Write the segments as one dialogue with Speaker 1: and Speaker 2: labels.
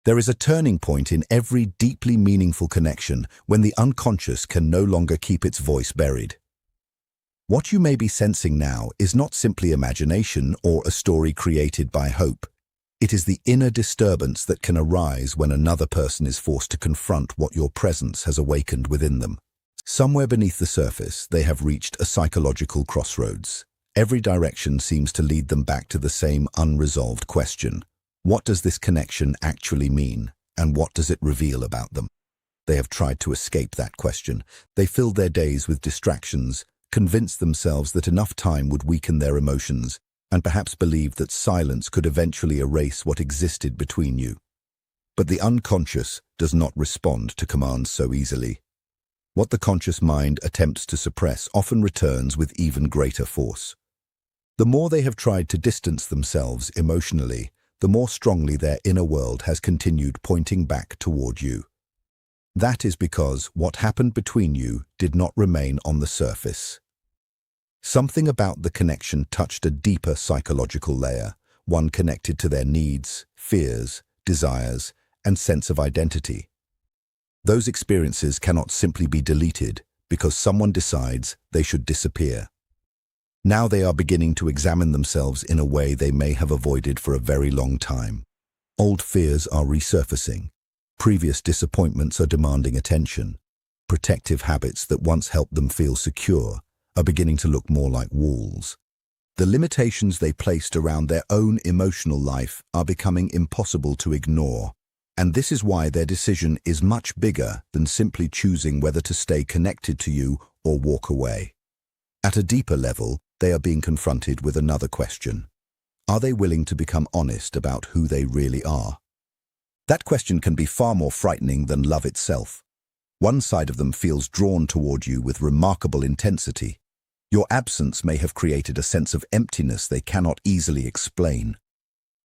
Speaker 1: There is a turning point in every deeply meaningful connection when the unconscious can no longer keep its voice buried. What you may be sensing now is not simply imagination or a story created by hope. It is the inner disturbance that can arise when another person is forced to confront what your presence has awakened within them. Somewhere beneath the surface, they have reached a psychological crossroads. Every direction seems to lead them back to the same unresolved question. What does this connection actually mean, and what does it reveal about them? They have tried to escape that question. They filled their days with distractions, convinced themselves that enough time would weaken their emotions, and perhaps believed that silence could eventually erase what existed between you. But the unconscious does not respond to commands so easily. What the conscious mind attempts to suppress often returns with even greater force. The more they have tried to distance themselves emotionally, the more strongly their inner world has continued pointing back toward you. That is because what happened between you did not remain on the surface. Something about the connection touched a deeper psychological layer, one connected to their needs, fears, desires, and sense of identity. Those experiences cannot simply be deleted because someone decides they should disappear. Now they are beginning to examine themselves in a way they may have avoided for a very long time. Old fears are resurfacing. Previous disappointments are demanding attention. Protective habits that once helped them feel secure are beginning to look more like walls. The limitations they placed around their own emotional life are becoming impossible to ignore. And this is why their decision is much bigger than simply choosing whether to stay connected to you or walk away. At a deeper level, they are being confronted with another question. Are they willing to become honest about who they really are? That question can be far more frightening than love itself. One side of them feels drawn toward you with remarkable intensity. Your absence may have created a sense of emptiness they cannot easily explain.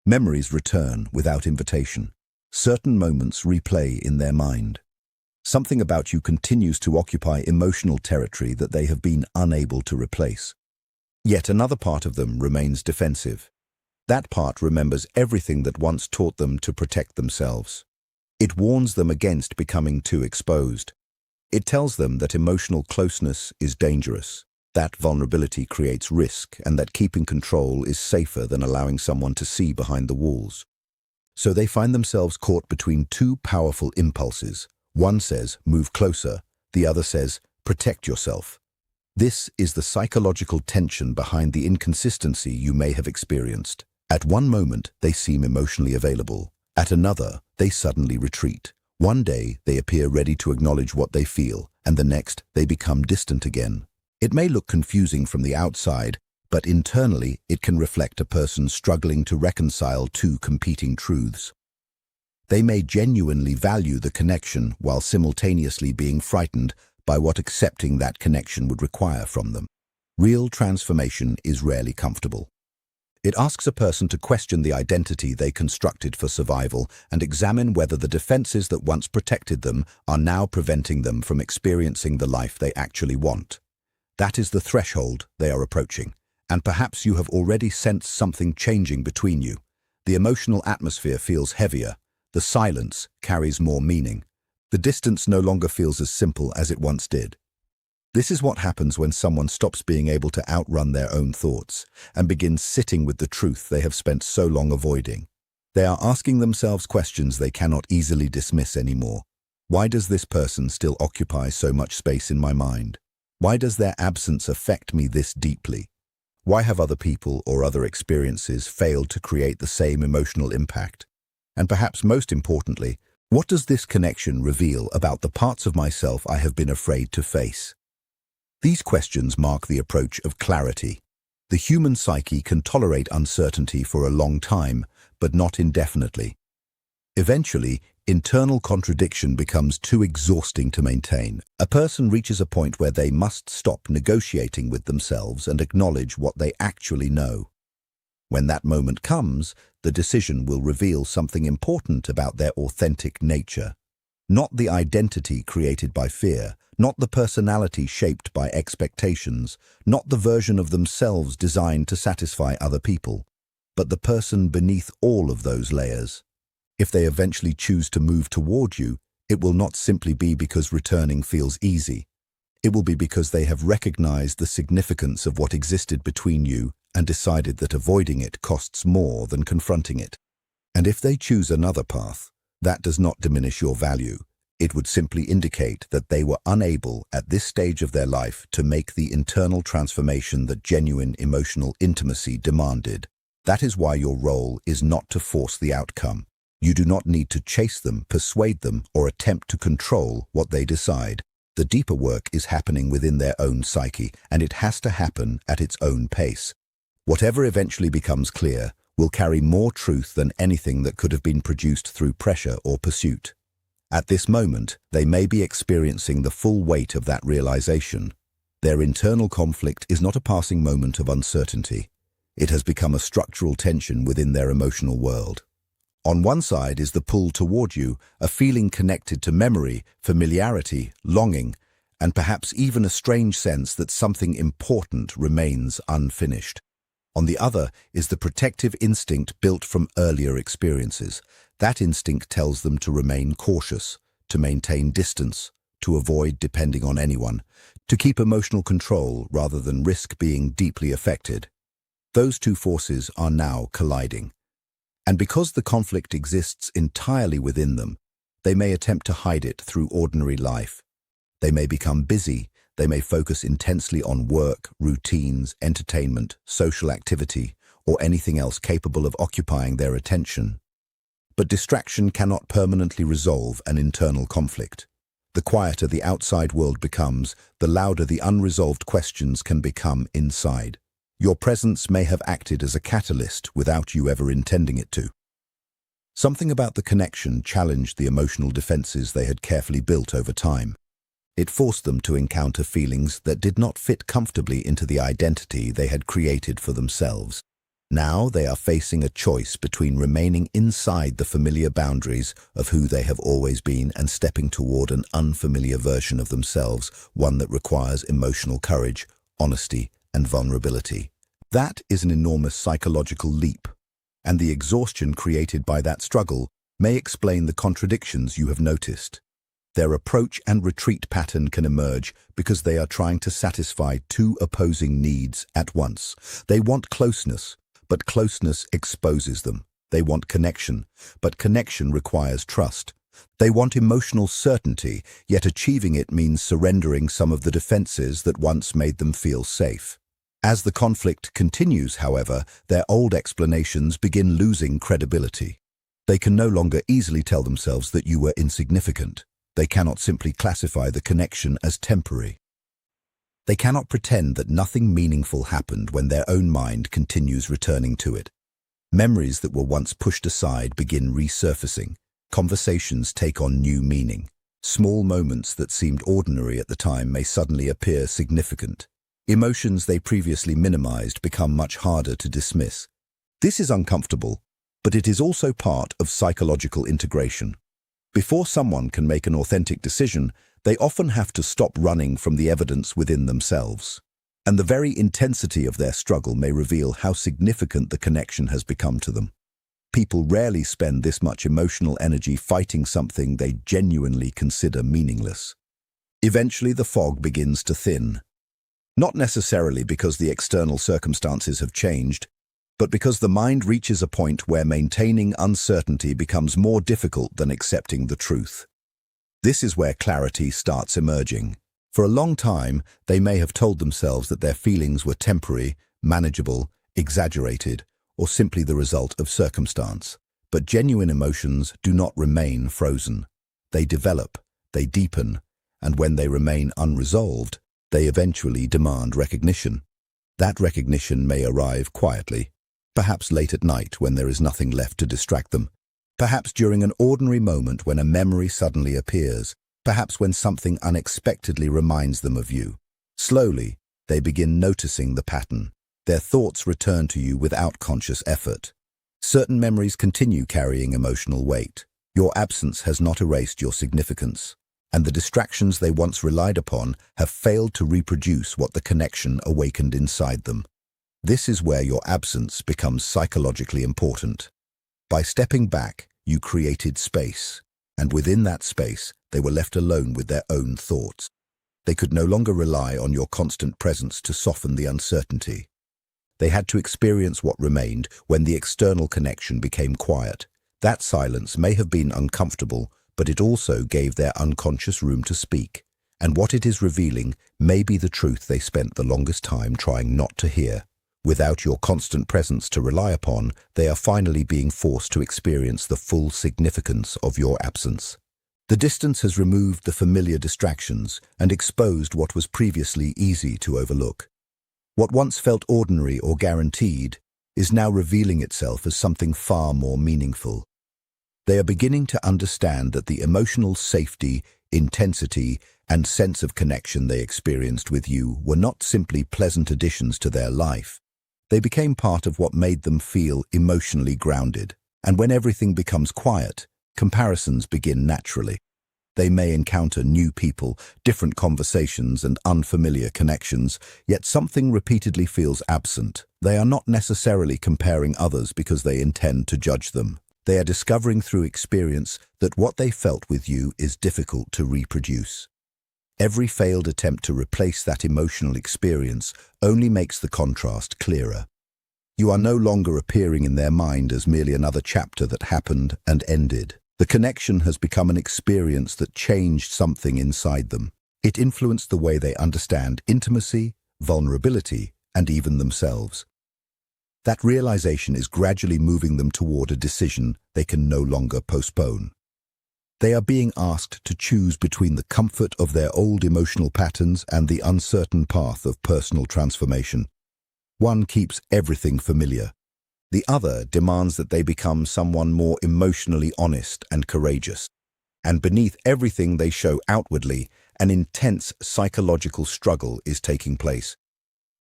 Speaker 1: Memories return without invitation. Certain moments replay in their mind. Something about you continues to occupy emotional territory that they have been unable to replace. Yet another part of them remains defensive. That part remembers everything that once taught them to protect themselves. It warns them against becoming too exposed. It tells them that emotional closeness is dangerous, that vulnerability creates risk, and that keeping control is safer than allowing someone to see behind the walls. So they find themselves caught between two powerful impulses. One says, move closer. The other says, protect yourself. This is the psychological tension behind the inconsistency you may have experienced. At one moment, they seem emotionally available. At another, they suddenly retreat. One day, they appear ready to acknowledge what they feel, and the next, they become distant again. It may look confusing from the outside, but internally, it can reflect a person struggling to reconcile two competing truths. They may genuinely value the connection while simultaneously being frightened by what accepting that connection would require from them. Real transformation is rarely comfortable. It asks a person to question the identity they constructed for survival and examine whether the defenses that once protected them are now preventing them from experiencing the life they actually want. That is the threshold they are approaching, and perhaps you have already sensed something changing between you. The emotional atmosphere feels heavier. The silence carries more meaning. The distance no longer feels as simple as it once did. This is what happens when someone stops being able to outrun their own thoughts and begins sitting with the truth they have spent so long avoiding. They are asking themselves questions they cannot easily dismiss anymore. Why does this person still occupy so much space in my mind? Why does their absence affect me this deeply? Why have other people or other experiences failed to create the same emotional impact? And perhaps most importantly, what does this connection reveal about the parts of myself I have been afraid to face? These questions mark the approach of clarity. The human psyche can tolerate uncertainty for a long time, but not indefinitely. Eventually, internal contradiction becomes too exhausting to maintain. A person reaches a point where they must stop negotiating with themselves and acknowledge what they actually know. When that moment comes, the decision will reveal something important about their authentic nature. Not the identity created by fear, not the personality shaped by expectations, not the version of themselves designed to satisfy other people, but the person beneath all of those layers. If they eventually choose to move toward you, it will not simply be because returning feels easy. It will be because they have recognized the significance of what existed between you and decided that avoiding it costs more than confronting it. And if they choose another path, that does not diminish your value. It would simply indicate that they were unable at this stage of their life to make the internal transformation that genuine emotional intimacy demanded. That is why your role is not to force the outcome. You do not need to chase them, persuade them, or attempt to control what they decide. The deeper work is happening within their own psyche, and it has to happen at its own pace. Whatever eventually becomes clear will carry more truth than anything that could have been produced through pressure or pursuit. At this moment, they may be experiencing the full weight of that realization. Their internal conflict is not a passing moment of uncertainty. It has become a structural tension within their emotional world. On one side is the pull toward you, a feeling connected to memory, familiarity, longing, and perhaps even a strange sense that something important remains unfinished. On the other is the protective instinct built from earlier experiences. That instinct tells them to remain cautious, to maintain distance, to avoid depending on anyone, to keep emotional control rather than risk being deeply affected. Those two forces are now colliding. And because the conflict exists entirely within them, they may attempt to hide it through ordinary life. They may become busy. They may focus intensely on work, routines, entertainment, social activity, or anything else capable of occupying their attention. But distraction cannot permanently resolve an internal conflict. The quieter the outside world becomes, the louder the unresolved questions can become inside. Your presence may have acted as a catalyst without you ever intending it to. Something about the connection challenged the emotional defenses they had carefully built over time. It forced them to encounter feelings that did not fit comfortably into the identity they had created for themselves. Now they are facing a choice between remaining inside the familiar boundaries of who they have always been and stepping toward an unfamiliar version of themselves, one that requires emotional courage, honesty, and vulnerability. That is an enormous psychological leap, and the exhaustion created by that struggle may explain the contradictions you have noticed. Their approach and retreat pattern can emerge because they are trying to satisfy two opposing needs at once. They want closeness, but closeness exposes them. They want connection, but connection requires trust. They want emotional certainty, yet achieving it means surrendering some of the defenses that once made them feel safe. As the conflict continues, however, their old explanations begin losing credibility. They can no longer easily tell themselves that you were insignificant. They cannot simply classify the connection as temporary. They cannot pretend that nothing meaningful happened when their own mind continues returning to it. Memories that were once pushed aside begin resurfacing. Conversations take on new meaning. Small moments that seemed ordinary at the time may suddenly appear significant. Emotions they previously minimized become much harder to dismiss. This is uncomfortable, but it is also part of psychological integration. Before someone can make an authentic decision, they often have to stop running from the evidence within themselves. And the very intensity of their struggle may reveal how significant the connection has become to them. People rarely spend this much emotional energy fighting something they genuinely consider meaningless. Eventually, the fog begins to thin. Not necessarily because the external circumstances have changed, but because the mind reaches a point where maintaining uncertainty becomes more difficult than accepting the truth. This is where clarity starts emerging. For a long time, they may have told themselves that their feelings were temporary, manageable, exaggerated, or simply the result of circumstance. But genuine emotions do not remain frozen. They develop, they deepen, and when they remain unresolved, they eventually demand recognition. That recognition may arrive quietly, perhaps late at night when there is nothing left to distract them, perhaps during an ordinary moment when a memory suddenly appears, perhaps when something unexpectedly reminds them of you. Slowly, they begin noticing the pattern. Their thoughts return to you without conscious effort. Certain memories continue carrying emotional weight. Your absence has not erased your significance, and the distractions they once relied upon have failed to reproduce what the connection awakened inside them. This is where your absence becomes psychologically important. By stepping back, you created space, and within that space, they were left alone with their own thoughts. They could no longer rely on your constant presence to soften the uncertainty. They had to experience what remained when the external connection became quiet. That silence may have been uncomfortable, but it also gave their unconscious room to speak. And what it is revealing may be the truth they spent the longest time trying not to hear. Without your constant presence to rely upon, they are finally being forced to experience the full significance of your absence. The distance has removed the familiar distractions and exposed what was previously easy to overlook. What once felt ordinary or guaranteed is now revealing itself as something far more meaningful. They are beginning to understand that the emotional safety, intensity, and sense of connection they experienced with you were not simply pleasant additions to their life. They became part of what made them feel emotionally grounded. And when everything becomes quiet, comparisons begin naturally. They may encounter new people, different conversations, and unfamiliar connections, yet something repeatedly feels absent. They are not necessarily comparing others because they intend to judge them. They are discovering through experience that what they felt with you is difficult to reproduce. Every failed attempt to replace that emotional experience only makes the contrast clearer. You are no longer appearing in their mind as merely another chapter that happened and ended. The connection has become an experience that changed something inside them. It influenced the way they understand intimacy, vulnerability, and even themselves. That realization is gradually moving them toward a decision they can no longer postpone. They are being asked to choose between the comfort of their old emotional patterns and the uncertain path of personal transformation. One keeps everything familiar. The other demands that they become someone more emotionally honest and courageous. And beneath everything they show outwardly, an intense psychological struggle is taking place.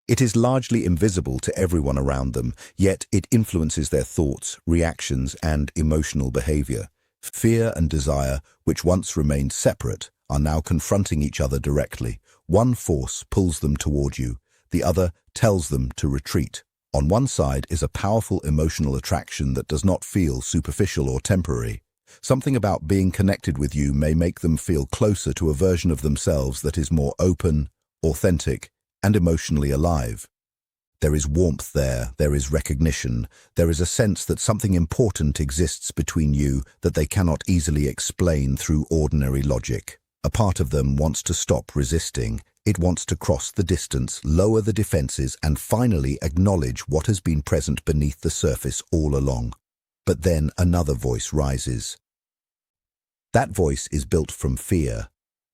Speaker 1: It is largely invisible to everyone around them, yet it influences their thoughts, reactions, and emotional behavior. Fear and desire, which once remained separate, are now confronting each other directly. One force pulls them toward you, the other tells them to retreat. On one side is a powerful emotional attraction that does not feel superficial or temporary. Something about being connected with you may make them feel closer to a version of themselves that is more open, authentic, and emotionally alive. There is warmth there is recognition, there is a sense that something important exists between you that they cannot easily explain through ordinary logic. A part of them wants to stop resisting. It wants to cross the distance, lower the defenses, and finally acknowledge what has been present beneath the surface all along. But then another voice rises. That voice is built from fear,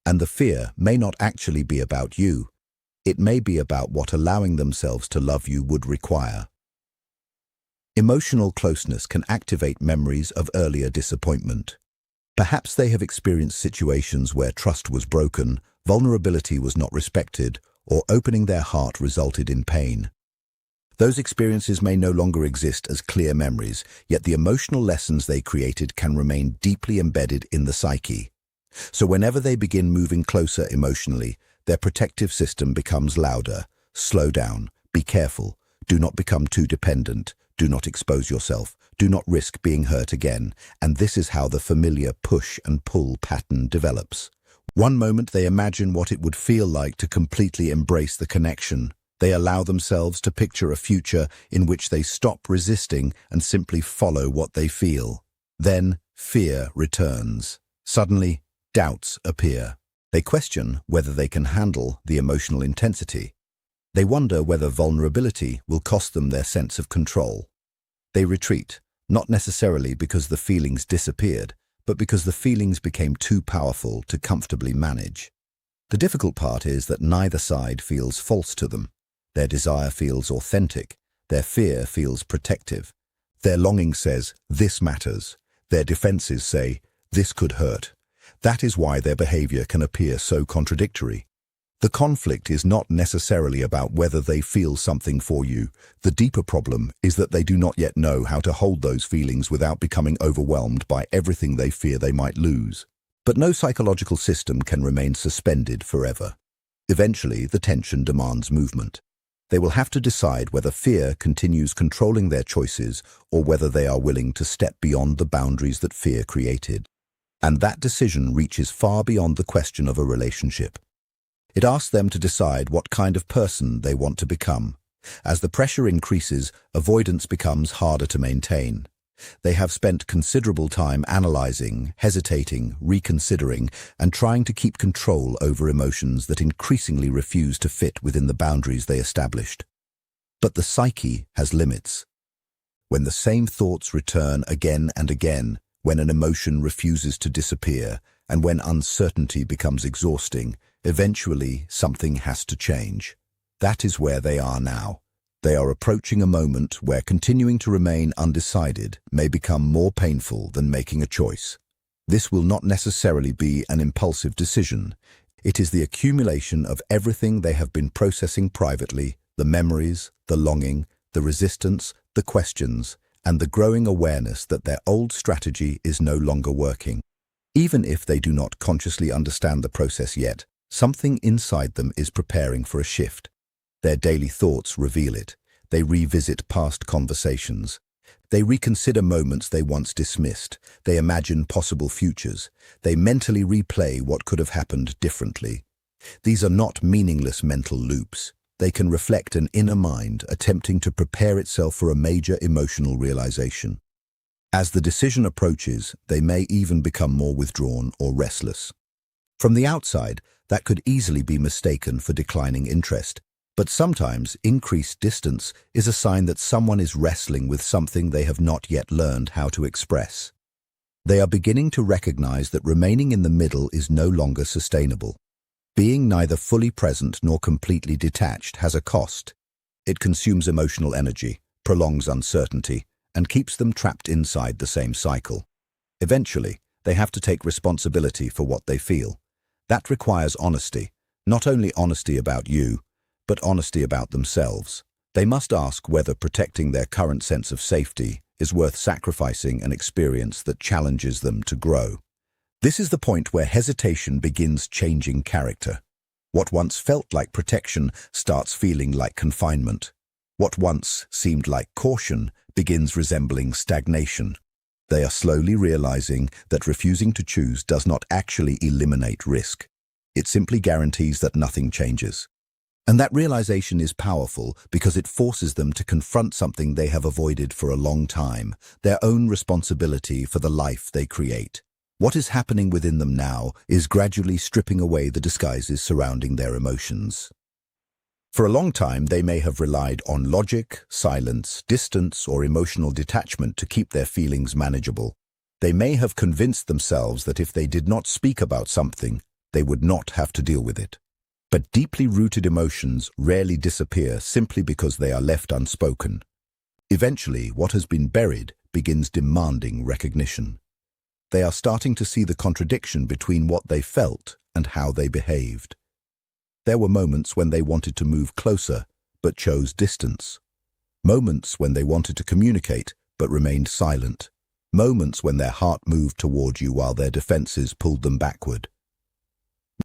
Speaker 1: and the fear may not actually be about you. It may be about what allowing themselves to love you would require. Emotional closeness can activate memories of earlier disappointment. Perhaps they have experienced situations where trust was broken, vulnerability was not respected, or opening their heart resulted in pain. Those experiences may no longer exist as clear memories, yet the emotional lessons they created can remain deeply embedded in the psyche. So whenever they begin moving closer emotionally, their protective system becomes louder. Slow down, be careful, do not become too dependent, do not expose yourself, do not risk being hurt again, and this is how the familiar push and pull pattern develops. One moment they imagine what it would feel like to completely embrace the connection. They allow themselves to picture a future in which they stop resisting and simply follow what they feel. Then fear returns. Suddenly, doubts appear. They question whether they can handle the emotional intensity. They wonder whether vulnerability will cost them their sense of control. They retreat, not necessarily because the feelings disappeared, but because the feelings became too powerful to comfortably manage. The difficult part is that neither side feels false to them. Their desire feels authentic. Their fear feels protective. Their longing says, "This matters." Their defenses say, "This could hurt." That is why their behavior can appear so contradictory. The conflict is not necessarily about whether they feel something for you. The deeper problem is that they do not yet know how to hold those feelings without becoming overwhelmed by everything they fear they might lose. But no psychological system can remain suspended forever. Eventually, the tension demands movement. They will have to decide whether fear continues controlling their choices or whether they are willing to step beyond the boundaries that fear created. And that decision reaches far beyond the question of a relationship. It asks them to decide what kind of person they want to become. As the pressure increases, avoidance becomes harder to maintain. They have spent considerable time analyzing, hesitating, reconsidering, and trying to keep control over emotions that increasingly refuse to fit within the boundaries they established. But the psyche has limits. When the same thoughts return again and again, when an emotion refuses to disappear, and when uncertainty becomes exhausting, eventually something has to change. That is where they are now. They are approaching a moment where continuing to remain undecided may become more painful than making a choice. This will not necessarily be an impulsive decision. It is the accumulation of everything they have been processing privately, the memories, the longing, the resistance, the questions, and the growing awareness that their old strategy is no longer working. Even if they do not consciously understand the process yet, something inside them is preparing for a shift. Their daily thoughts reveal it. They revisit past conversations. They reconsider moments they once dismissed. They imagine possible futures. They mentally replay what could have happened differently. These are not meaningless mental loops. They can reflect an inner mind attempting to prepare itself for a major emotional realization. As the decision approaches, they may even become more withdrawn or restless. From the outside, that could easily be mistaken for declining interest. But sometimes increased distance is a sign that someone is wrestling with something they have not yet learned how to express. They are beginning to recognize that remaining in the middle is no longer sustainable. Being neither fully present nor completely detached has a cost. It consumes emotional energy, prolongs uncertainty, and keeps them trapped inside the same cycle. Eventually, they have to take responsibility for what they feel. That requires honesty, not only honesty about you, but honesty about themselves. They must ask whether protecting their current sense of safety is worth sacrificing an experience that challenges them to grow. This is the point where hesitation begins changing character. What once felt like protection starts feeling like confinement. What once seemed like caution begins resembling stagnation. They are slowly realizing that refusing to choose does not actually eliminate risk. It simply guarantees that nothing changes. And that realization is powerful because it forces them to confront something they have avoided for a long time, their own responsibility for the life they create. What is happening within them now is gradually stripping away the disguises surrounding their emotions. For a long time, they may have relied on logic, silence, distance, or emotional detachment to keep their feelings manageable. They may have convinced themselves that if they did not speak about something, they would not have to deal with it. But deeply rooted emotions rarely disappear simply because they are left unspoken. Eventually, what has been buried begins demanding recognition. They are starting to see the contradiction between what they felt and how they behaved. There were moments when they wanted to move closer, but chose distance. Moments when they wanted to communicate, but remained silent. Moments when their heart moved toward you while their defenses pulled them backward.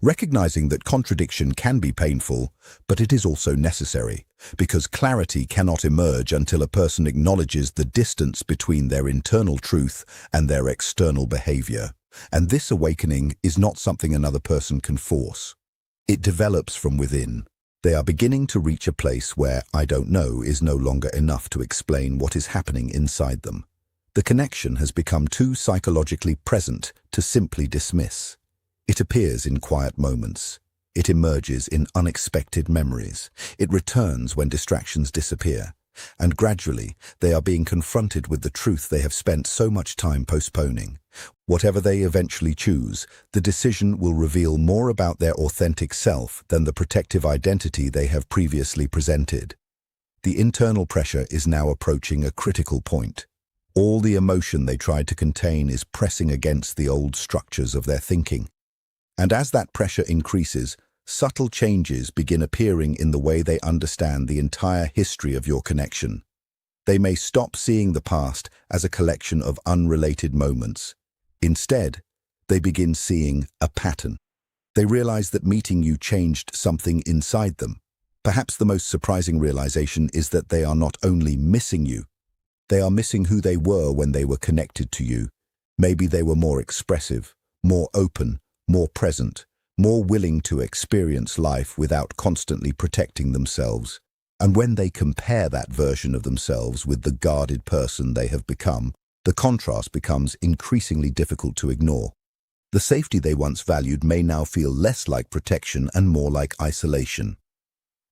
Speaker 1: Recognizing that contradiction can be painful, but it is also necessary, because clarity cannot emerge until a person acknowledges the distance between their internal truth and their external behavior. And this awakening is not something another person can force. It develops from within. They are beginning to reach a place where "I don't know" is no longer enough to explain what is happening inside them. The connection has become too psychologically present to simply dismiss. It appears in quiet moments. It emerges in unexpected memories. It returns when distractions disappear. And gradually, they are being confronted with the truth they have spent so much time postponing. Whatever they eventually choose, the decision will reveal more about their authentic self than the protective identity they have previously presented. The internal pressure is now approaching a critical point. All the emotion they tried to contain is pressing against the old structures of their thinking. And as that pressure increases, subtle changes begin appearing in the way they understand the entire history of your connection. They may stop seeing the past as a collection of unrelated moments. Instead, they begin seeing a pattern. They realize that meeting you changed something inside them. Perhaps the most surprising realization is that they are not only missing you, they are missing who they were when they were connected to you. Maybe they were more expressive, more open, more present, more willing to experience life without constantly protecting themselves. And when they compare that version of themselves with the guarded person they have become, the contrast becomes increasingly difficult to ignore. The safety they once valued may now feel less like protection and more like isolation.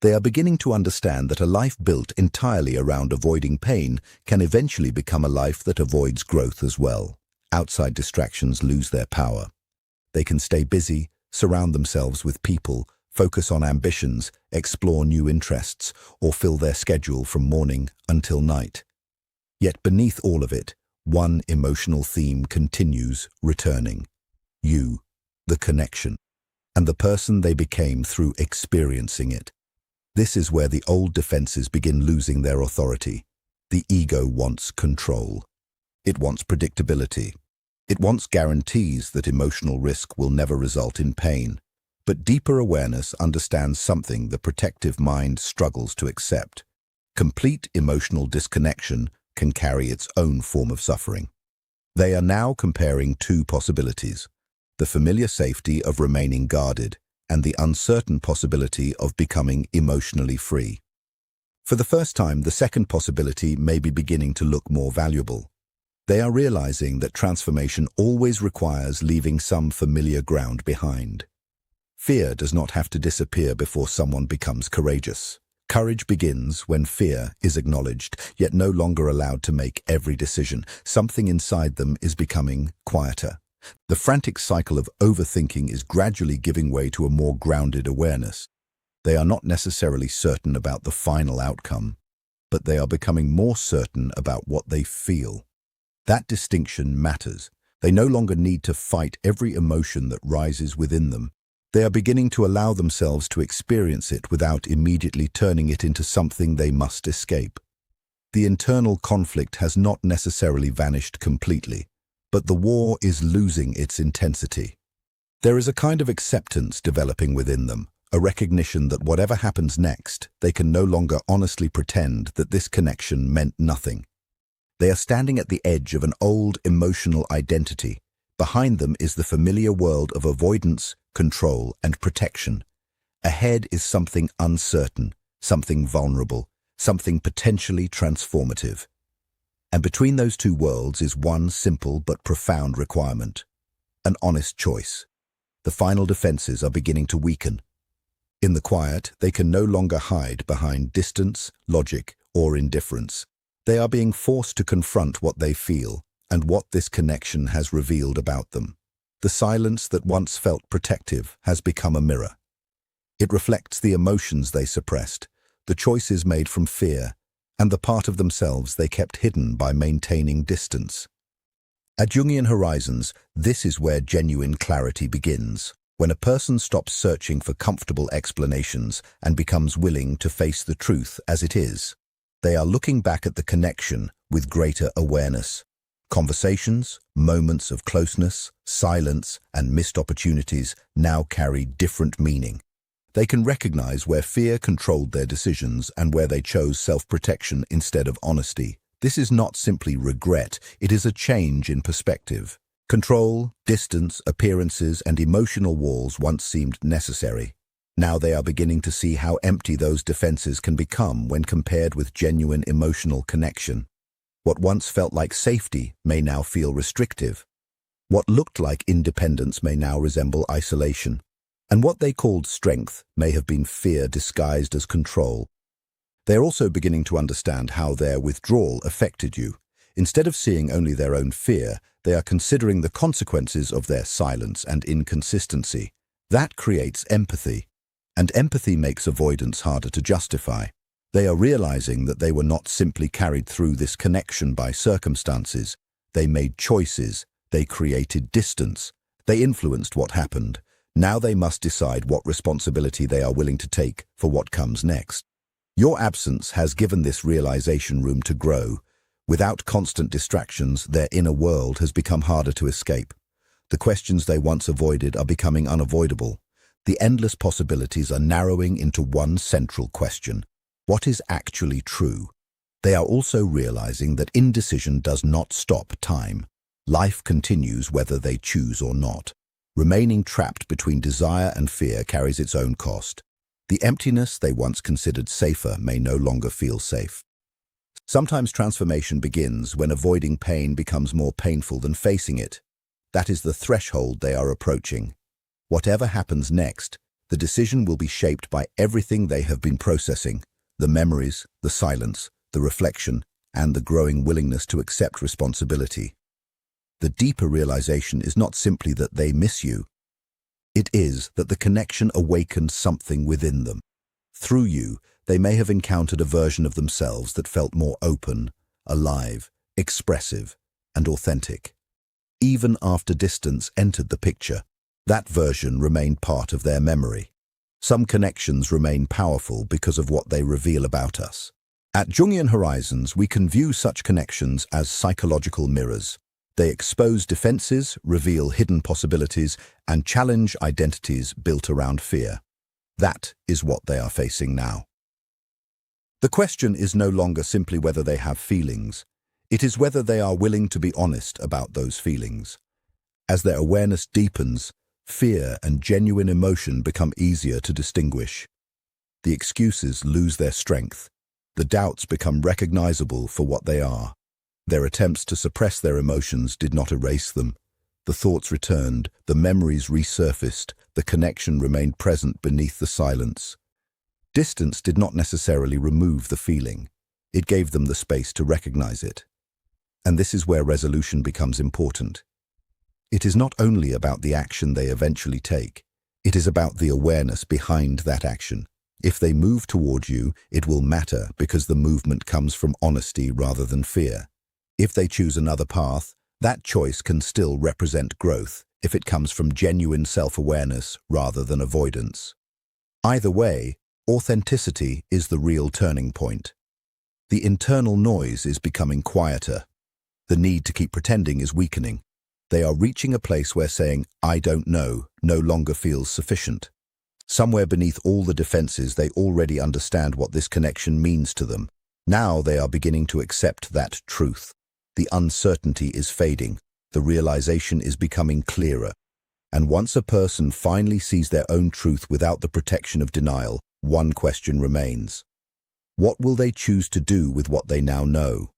Speaker 1: They are beginning to understand that a life built entirely around avoiding pain can eventually become a life that avoids growth as well. Outside distractions lose their power. They can stay busy, surround themselves with people, focus on ambitions, explore new interests, or fill their schedule from morning until night. Yet beneath all of it, one emotional theme continues returning. You, the connection, and the person they became through experiencing it. This is where the old defenses begin losing their authority. The ego wants control. It wants predictability. It wants guarantees that emotional risk will never result in pain. But deeper awareness understands something the protective mind struggles to accept. Complete emotional disconnection can carry its own form of suffering. They are now comparing two possibilities: the familiar safety of remaining guarded and the uncertain possibility of becoming emotionally free. For the first time, the second possibility may be beginning to look more valuable. They are realizing that transformation always requires leaving some familiar ground behind. Fear does not have to disappear before someone becomes courageous. Courage begins when fear is acknowledged, yet no longer allowed to make every decision. Something inside them is becoming quieter. The frantic cycle of overthinking is gradually giving way to a more grounded awareness. They are not necessarily certain about the final outcome, but they are becoming more certain about what they feel. That distinction matters. They no longer need to fight every emotion that rises within them. They are beginning to allow themselves to experience it without immediately turning it into something they must escape. The internal conflict has not necessarily vanished completely, but the war is losing its intensity. There is a kind of acceptance developing within them, a recognition that whatever happens next, they can no longer honestly pretend that this connection meant nothing. They are standing at the edge of an old emotional identity. Behind them is the familiar world of avoidance, control, and protection. Ahead is something uncertain, something vulnerable, something potentially transformative. And between those two worlds is one simple but profound requirement: an honest choice. The final defenses are beginning to weaken. In the quiet, they can no longer hide behind distance, logic, or indifference. They are being forced to confront what they feel and what this connection has revealed about them. The silence that once felt protective has become a mirror. It reflects the emotions they suppressed, the choices made from fear, and the part of themselves they kept hidden by maintaining distance. At Jungian Horizons, this is where genuine clarity begins, when a person stops searching for comfortable explanations and becomes willing to face the truth as it is. They are looking back at the connection with greater awareness. Conversations, moments of closeness, silence, and missed opportunities now carry different meaning. They can recognize where fear controlled their decisions and where they chose self-protection instead of honesty. This is not simply regret, it is a change in perspective. Control, distance, appearances, and emotional walls once seemed necessary. Now they are beginning to see how empty those defenses can become when compared with genuine emotional connection. What once felt like safety may now feel restrictive. What looked like independence may now resemble isolation. And what they called strength may have been fear disguised as control. They are also beginning to understand how their withdrawal affected you. Instead of seeing only their own fear, they are considering the consequences of their silence and inconsistency. That creates empathy. And empathy makes avoidance harder to justify. They are realizing that they were not simply carried through this connection by circumstances. They made choices. They created distance. They influenced what happened. Now they must decide what responsibility they are willing to take for what comes next. Your absence has given this realization room to grow. Without constant distractions, their inner world has become harder to escape. The questions they once avoided are becoming unavoidable. The endless possibilities are narrowing into one central question: what is actually true? They are also realizing that indecision does not stop time. Life continues whether they choose or not. Remaining trapped between desire and fear carries its own cost. The emptiness they once considered safer may no longer feel safe. Sometimes transformation begins when avoiding pain becomes more painful than facing it. That is the threshold they are approaching. Whatever happens next, the decision will be shaped by everything they have been processing: the memories, the silence, the reflection, and the growing willingness to accept responsibility. The deeper realization is not simply that they miss you. It is that the connection awakened something within them. Through you, they may have encountered a version of themselves that felt more open, alive, expressive, and authentic. Even after distance entered the picture, that version remained part of their memory. Some connections remain powerful because of what they reveal about us. At Jungian Horizons, we can view such connections as psychological mirrors. They expose defenses, reveal hidden possibilities, and challenge identities built around fear. That is what they are facing now. The question is no longer simply whether they have feelings. It is whether they are willing to be honest about those feelings. As their awareness deepens, fear and genuine emotion become easier to distinguish. The excuses lose their strength. The doubts become recognizable for what they are. Their attempts to suppress their emotions did not erase them. The thoughts returned, the memories resurfaced, the connection remained present beneath the silence. Distance did not necessarily remove the feeling. It gave them the space to recognize it. And this is where resolution becomes important. It is not only about the action they eventually take. It is about the awareness behind that action. If they move toward you, it will matter because the movement comes from honesty rather than fear. If they choose another path, that choice can still represent growth if it comes from genuine self-awareness rather than avoidance. Either way, authenticity is the real turning point. The internal noise is becoming quieter. The need to keep pretending is weakening. They are reaching a place where saying, "I don't know," no longer feels sufficient. Somewhere beneath all the defenses, they already understand what this connection means to them. Now they are beginning to accept that truth. The uncertainty is fading. The realization is becoming clearer. And once a person finally sees their own truth without the protection of denial, one question remains. What will they choose to do with what they now know?